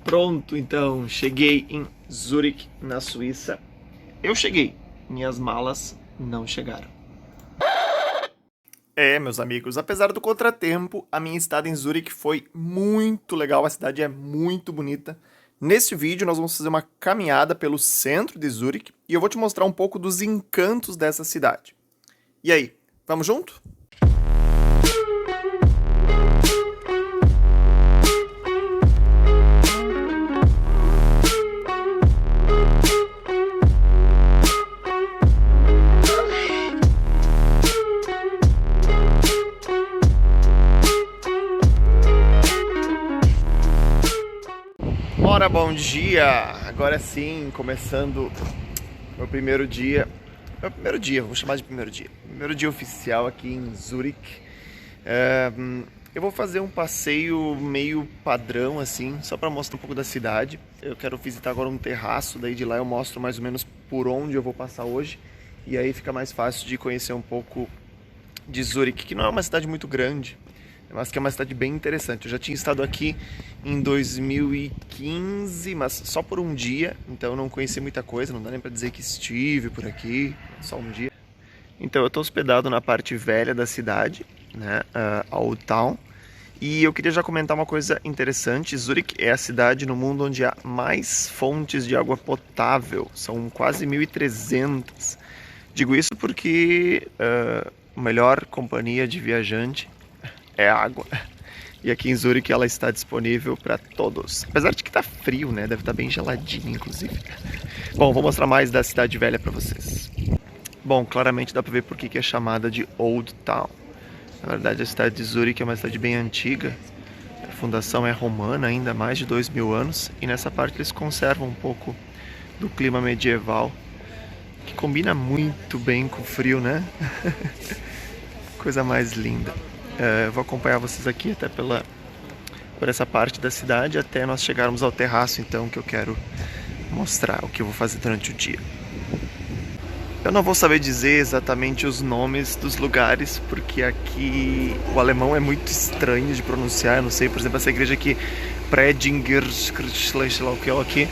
Pronto, então, cheguei em Zurique, na Suíça. Eu cheguei, minhas malas não chegaram. Meus amigos, apesar do contratempo, a minha estada em Zurique foi muito legal, a cidade é muito bonita. Neste vídeo nós vamos fazer uma caminhada pelo centro de Zurique e eu vou te mostrar um pouco dos encantos dessa cidade. E aí, vamos junto? Ora, bom dia! Agora sim, começando meu primeiro dia. Vou chamar de primeiro dia. Primeiro dia oficial aqui em Zurique. Eu vou fazer um passeio meio padrão, assim, só para mostrar um pouco da cidade. Eu quero visitar agora um terraço, daí de lá eu mostro mais ou menos por onde eu vou passar hoje. E aí fica mais fácil de conhecer um pouco de Zurique, que não é uma cidade muito grande, mas que é uma cidade bem interessante. Eu já tinha estado aqui em 2015, mas só por um dia, então eu não conheci muita coisa, não dá nem para dizer que estive por aqui, só um dia. Então eu estou hospedado na parte velha da cidade, né, a Old Town, e eu queria já comentar uma coisa interessante. Zurique é a cidade no mundo onde há mais fontes de água potável, são quase 1.300. Digo isso porque a melhor companhia de viajante é água. E aqui em Zurique ela está disponível para todos. Apesar de que tá frio, né? Deve estar bem geladinho, inclusive. Bom, vou mostrar mais da cidade velha para vocês. Bom, claramente dá para ver por que é chamada de Old Town. Na verdade, a cidade de Zurique é uma cidade bem antiga. A fundação é romana, ainda mais de 2000 anos. E nessa parte eles conservam um pouco do clima medieval, que combina muito bem com o frio, né? Coisa mais linda. Eu vou acompanhar vocês aqui até por essa parte da cidade, até nós chegarmos ao terraço, então, que eu quero mostrar o que eu vou fazer durante o dia. Eu não vou saber dizer exatamente os nomes dos lugares, porque aqui o alemão é muito estranho de pronunciar. Eu não sei, por exemplo, essa igreja aqui, Predinger, sei lá o que é aqui.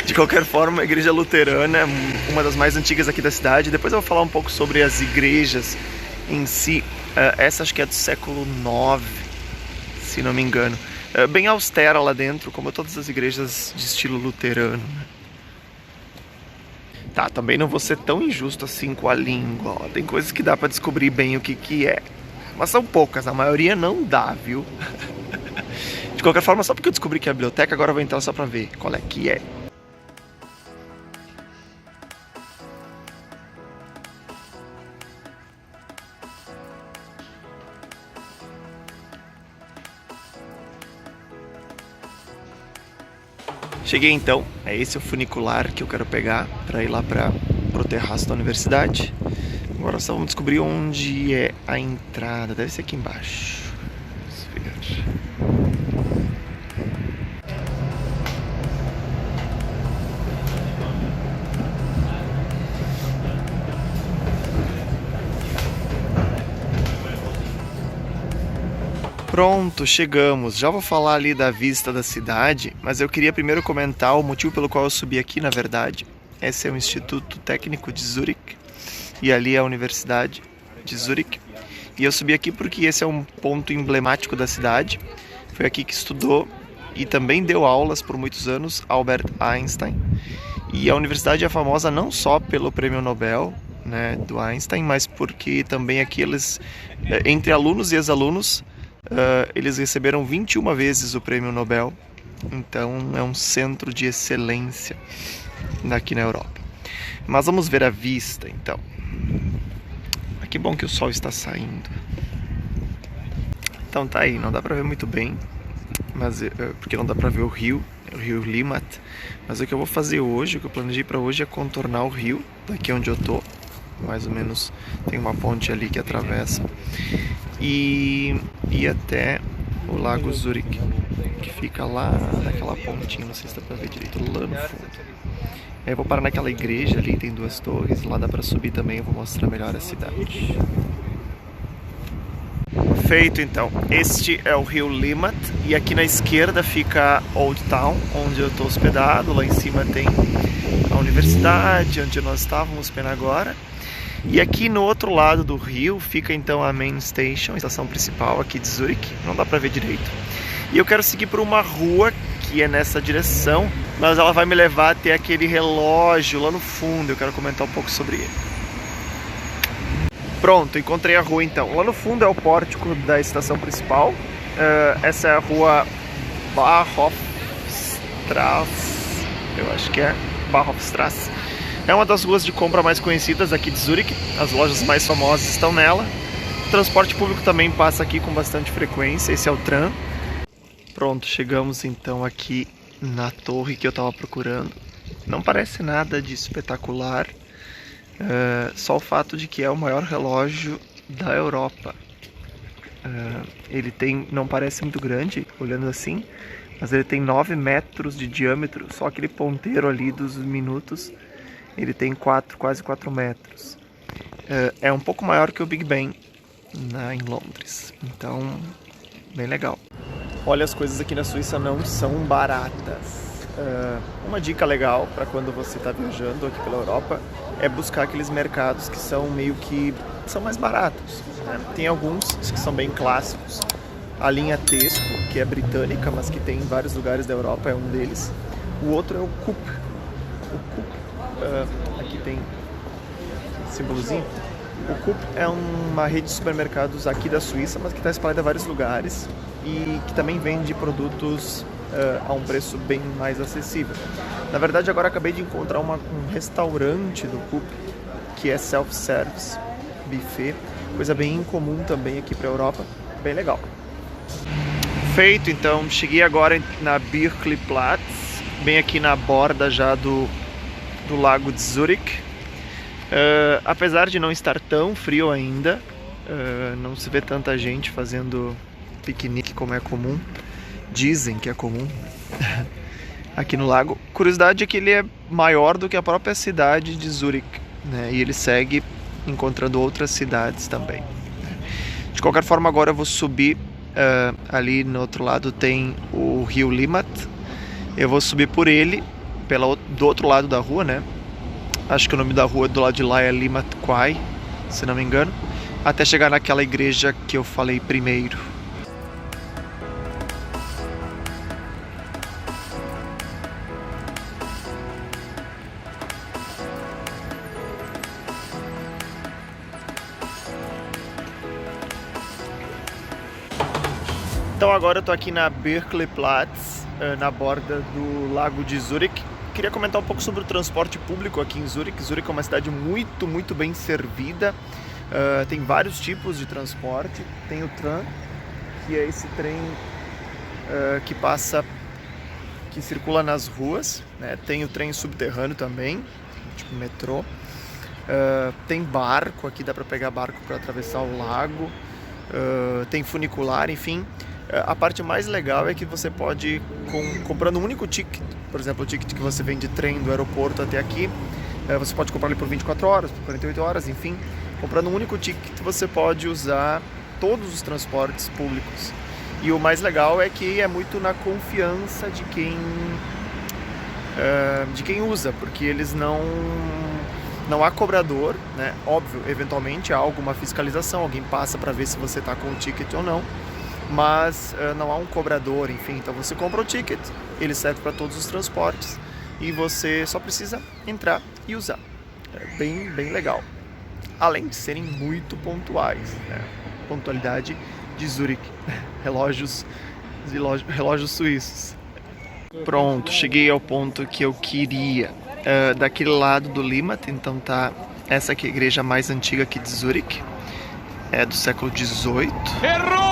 De qualquer forma, a igreja luterana é uma das mais antigas aqui da cidade. Depois eu vou falar um pouco sobre as igrejas em si. Essa acho que é do século IX, se não me engano. Bem austera lá dentro, como todas as igrejas de estilo luterano. Tá, também não vou ser tão injusto assim com a língua. Ó. Tem coisas que dá pra descobrir bem o que é. Mas são poucas, a maioria não dá, viu? De qualquer forma, só porque eu descobri que é a biblioteca, agora eu vou entrar só pra ver qual é que é. Cheguei então, é esse o funicular que eu quero pegar para ir lá pro terraço da universidade. Agora só vamos descobrir onde é a entrada, deve ser aqui embaixo. Vamos ver. Pronto, chegamos. Já vou falar ali da vista da cidade, mas eu queria primeiro comentar o motivo pelo qual eu subi aqui, na verdade. Esse é o Instituto Técnico de Zurique e ali é a Universidade de Zurique. E eu subi aqui porque esse é um ponto emblemático da cidade. Foi aqui que estudou e também deu aulas por muitos anos Albert Einstein. E a universidade é famosa não só pelo prêmio Nobel, né, do Einstein, mas porque também aqui eles, entre alunos e ex-alunos, eles receberam 21 vezes o prêmio Nobel, então é um centro de excelência aqui na Europa. Mas vamos ver a vista, então. Que bom que o sol está saindo. Então tá aí, não dá pra ver muito bem, mas porque não dá pra ver o rio Limmat. Mas o que eu vou fazer hoje, o que eu planejei pra hoje é contornar o rio, daqui onde eu tô. Mais ou menos tem uma ponte ali que atravessa. E ir até o Lago Zurique, que fica lá naquela pontinha, não sei se dá pra ver direito, lá no fundo. Aí eu vou parar naquela igreja ali, tem 2 torres, lá dá pra subir também, eu vou mostrar melhor a cidade. Feito então, este é o rio Limmat e aqui na esquerda fica Old Town, onde eu estou hospedado. Lá em cima tem a universidade, onde nós estávamos hospedando agora. E aqui no outro lado do rio fica então a Main Station, a estação principal aqui de Zurique. Não dá pra ver direito. E eu quero seguir por uma rua que é nessa direção, mas ela vai me levar até aquele relógio lá no fundo. Eu quero comentar um pouco sobre ele. Pronto, encontrei a rua então. Lá no fundo é o pórtico da estação principal. Essa é a rua Bahnhofstrasse, eu acho que é Bahnhofstrasse. É uma das ruas de compra mais conhecidas aqui de Zurique. As lojas mais famosas estão nela. O transporte público também passa aqui com bastante frequência. Esse é o tram. Pronto, chegamos então aqui na torre que eu estava procurando. Não parece nada de espetacular. Só o fato de que é o maior relógio da Europa. Ele tem, não parece muito grande, olhando assim, mas ele tem 9 metros de diâmetro. Só aquele ponteiro ali dos minutos, ele tem quase 4 metros. É um pouco maior que o Big Ben em Londres, então bem legal. Olha, as coisas aqui na Suíça não são baratas. Uma dica legal para quando você está viajando aqui pela Europa é buscar aqueles mercados que são são mais baratos, né? Tem alguns que são bem clássicos. A linha Tesco, que é britânica, mas que tem em vários lugares da Europa, é um deles. O outro é o Coop. O Coop, aqui tem esse símbolozinho. O Coop é uma rede de supermercados aqui da Suíça, mas que está espalhada em vários lugares e que também vende produtos a um preço bem mais acessível. Na verdade, agora acabei de encontrar um restaurante do Coop que é self-service, buffet, coisa bem incomum também aqui para a Europa, bem legal. Feito, então, cheguei agora na Birkelplatz, bem aqui na borda já do lago de Zurique. Apesar de não estar tão frio ainda, não se vê tanta gente fazendo piquenique como é comum. Dizem que é comum aqui no lago. Curiosidade é que ele é maior do que a própria cidade de Zurique, né? E ele segue encontrando outras cidades também. De qualquer forma, agora eu vou subir. Ali no outro lado tem o rio Limmat. Eu vou subir por ele, do outro lado da rua, né? Acho que o nome da rua do lado de lá é Limmat Quai, se não me engano, até chegar naquela igreja que eu falei primeiro. Então agora eu tô aqui na Birkelplatz, na borda do lago de Zurique. Queria comentar um pouco sobre o transporte público aqui em Zurique. Zurique é uma cidade muito bem servida. Tem vários tipos de transporte. Tem o tram, que é esse trem que circula nas ruas, né? Tem o trem subterrâneo também, tipo metrô. Tem barco, aqui dá para pegar barco para atravessar o lago. Tem funicular, enfim. A parte mais legal é que você pode, comprando um único ticket, por exemplo, o ticket que você vem de trem do aeroporto até aqui, você pode comprar ele por 24 horas, por 48 horas, enfim. Comprando um único ticket, você pode usar todos os transportes públicos. E o mais legal é que é muito na confiança de quem usa, porque eles não há cobrador, né? Óbvio, eventualmente há alguma fiscalização, alguém passa para ver se você está com o ticket ou não. Mas não há um cobrador, enfim, então você compra o ticket, ele serve para todos os transportes e você só precisa entrar e usar. É bem legal, além de serem muito pontuais, né? Pontualidade de Zurique, relógios suíços. Pronto, cheguei ao ponto que eu queria, daquele lado do Limmat. Então tá, essa aqui é a igreja mais antiga aqui de Zurique, é do século XVIII. Errou!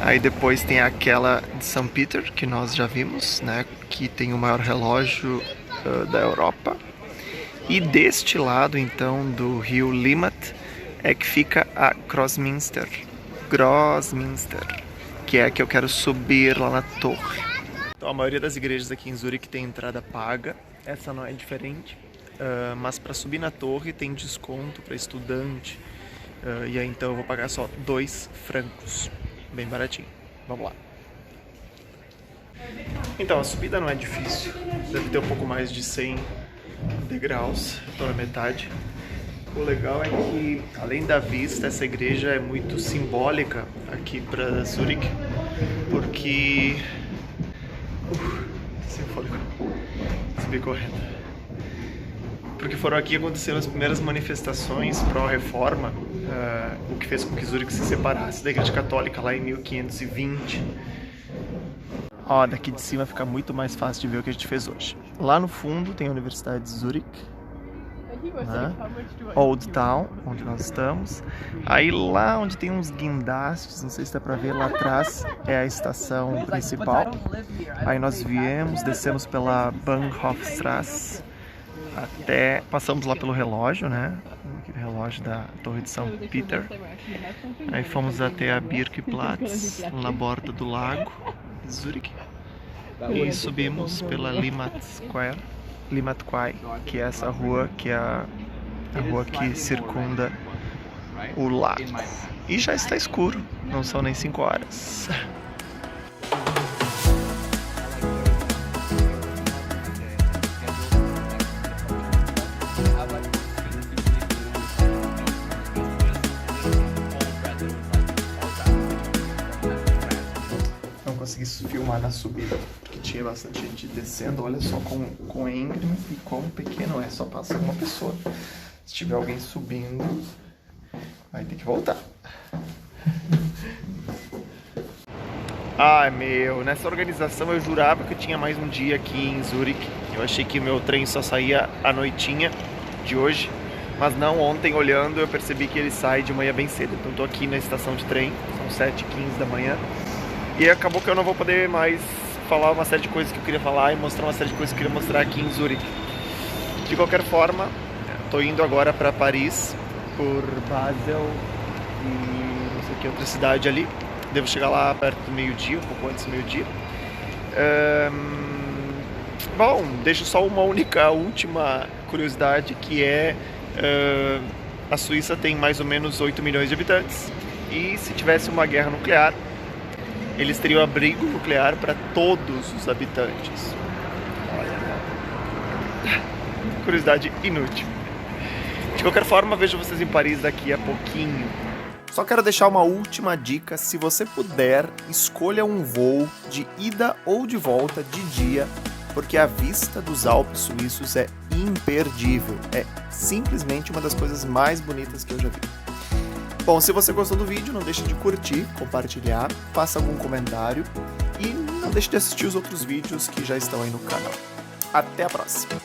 Aí depois tem aquela de St. Peter, que nós já vimos, né? Que tem o maior relógio da Europa. E deste lado, então, do rio Limmat, é que fica a Grossmünster, que é a que eu quero subir lá na torre. Então, a maioria das igrejas aqui em Zurique tem entrada paga. Essa não é diferente. Mas para subir na torre tem desconto para estudante E aí então eu vou pagar só 2 francos. Bem baratinho. Vamos lá. Então, a subida não é difícil. Deve ter um pouco mais de 100 degraus. Estou na metade. O legal é que, além da vista, essa igreja é muito simbólica aqui para Zurique. Porque... sem fôlego. Subi correndo. Porque foram aqui que aconteceram as primeiras manifestações pró-reforma, o que fez com que Zurique se separasse da Igreja Católica lá em 1520. Ó, daqui de cima fica muito mais fácil de ver o que a gente fez hoje. Lá no fundo tem a Universidade de Zurique, né? Old Town, onde nós estamos. Aí lá onde tem uns guindastes, não sei se dá pra ver, lá atrás é a estação principal. Aí nós viemos, descemos pela Bahnhofstrasse, até passamos lá pelo relógio, né? Aquele relógio da Torre de São Peter. Aí fomos até a Birkplatz, na borda do lago de Zurique. E subimos pela Limmatquai, que é essa rua que é a rua que circunda o lago. E já está escuro, não são nem 5 horas. Consegui filmar na subida, porque tinha bastante gente descendo. Olha só com íngreme e quão pequeno é, só passa uma pessoa. Se tiver alguém subindo, vai ter que voltar. Ai meu, nessa organização eu jurava que eu tinha mais um dia aqui em Zurique. Eu achei que o meu trem só saía à noitinha de hoje, mas não, ontem olhando eu percebi que ele sai de manhã bem cedo. Então estou aqui na estação de trem, são 7h15 da manhã. E acabou que eu não vou poder mais falar uma série de coisas que eu queria falar e mostrar uma série de coisas que eu queria mostrar aqui em Zurique. De qualquer forma, estou indo agora para Paris, por Basel e não sei que outra cidade ali. Devo chegar lá perto do meio-dia, um pouco antes do meio-dia. Bom, deixo só uma última curiosidade, que é a Suíça tem mais ou menos 8 milhões de habitantes. E se tivesse uma guerra nuclear, eles teriam abrigo nuclear para todos os habitantes. Olha, curiosidade inútil. De qualquer forma, vejo vocês em Paris daqui a pouquinho. Só quero deixar uma última dica: se você puder, escolha um voo de ida ou de volta de dia, porque a vista dos Alpes suíços é imperdível. É simplesmente uma das coisas mais bonitas que eu já vi. Bom, se você gostou do vídeo, não deixe de curtir, compartilhar, faça algum comentário e não deixe de assistir os outros vídeos que já estão aí no canal. Até a próxima!